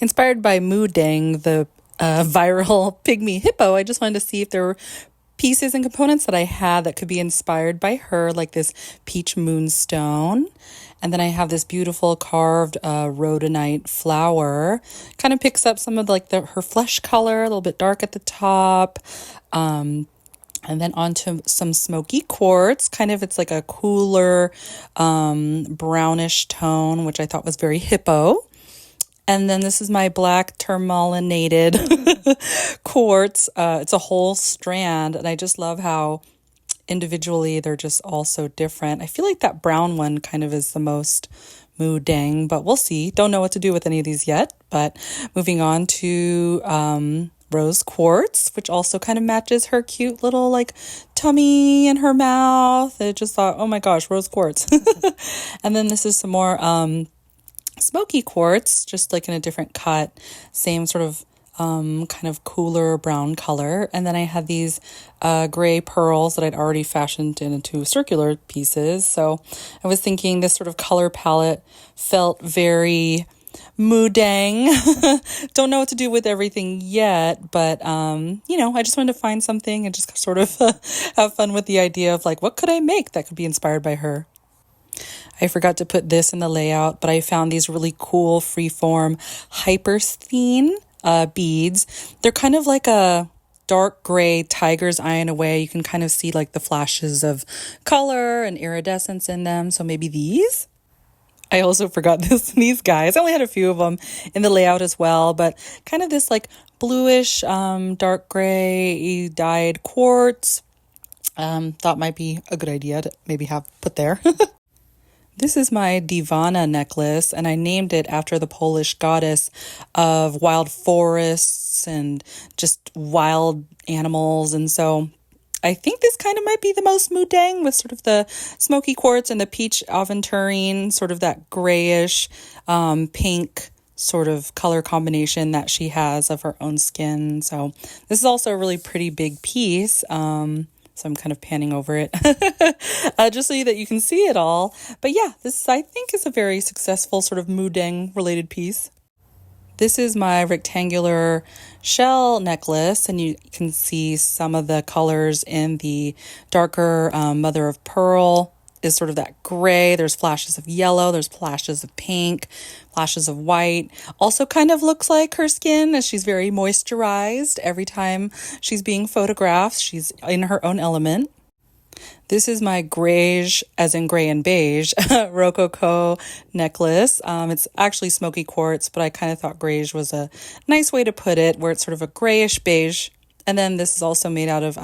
Inspired by Moo Deng, the viral pygmy hippo, I just wanted to see if there were pieces and components that I had that could be inspired by her, like this peach moonstone. And then I have this beautiful carved rhodonite flower. Kind of picks up some of her flesh color, a little bit dark at the top. And then onto some smoky quartz. Kind of, it's like a cooler brownish tone, which I thought was very hippo. And then this is my black tourmalinated quartz. It's a whole strand, and I just love how individually they're just all so different. I feel like that brown one kind of is the most Moo Deng, but we'll see. Don't know what to do with any of these yet. But moving on to rose quartz, which also kind of matches her cute little like tummy and her mouth. I just thought, oh my gosh, rose quartz. And then this is some more smoky quartz, just like in a different cut, same sort of kind of cooler brown color. And then I had these gray pearls that I'd already fashioned into circular pieces. So I was thinking this sort of color palette felt very Moo Deng. Don't know what to do with everything yet, but I just wanted to find something and just sort of have fun with the idea of like, what could I make that could be inspired by her? I forgot to put this in the layout, but I found these really cool freeform hypersthene beads. They're kind of like a dark gray tiger's eye in a way. You can kind of see like the flashes of color and iridescence in them. So maybe these. I also forgot these guys. I only had a few of them in the layout as well, but kind of this like bluish, dark gray dyed quartz. Thought might be a good idea to maybe have put there. This is my Devana necklace, and I named it after the Polish goddess of wild forests and just wild animals. And so I think this kind of might be the most Moo Deng, with sort of the smoky quartz and the peach aventurine, sort of that grayish pink sort of color combination that she has of her own skin. So this is also a really pretty big piece. So I'm kind of panning over it just so that you can see it all. But yeah, this I think is a very successful sort of Moo Deng related piece. This is my rectangular shell necklace, and you can see some of the colors in the darker mother of pearl is sort of that gray. There's flashes of yellow, there's flashes of pink, flashes of white. Also kind of looks like her skin, as she's very moisturized every time she's being photographed. She's in her own element. This is my Greige, as in gray and beige, rococo necklace. It's actually smoky quartz, but I kind of thought Greige was a nice way to put it, where it's sort of a grayish beige. And then this is also made out of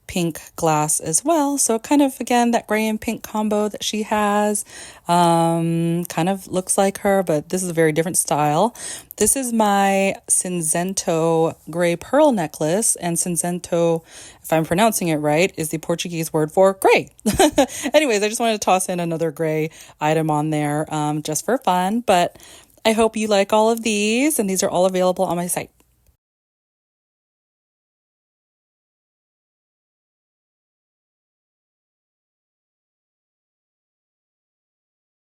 pink glass as well. So kind of, again, that gray and pink combo that she has kind of looks like her, but this is a very different style. This is my Cinzento gray pearl necklace, and Cinzento, if I'm pronouncing it right, is the Portuguese word for gray. Anyways, I just wanted to toss in another gray item on there just for fun, but I hope you like all of these, and these are all available on my site.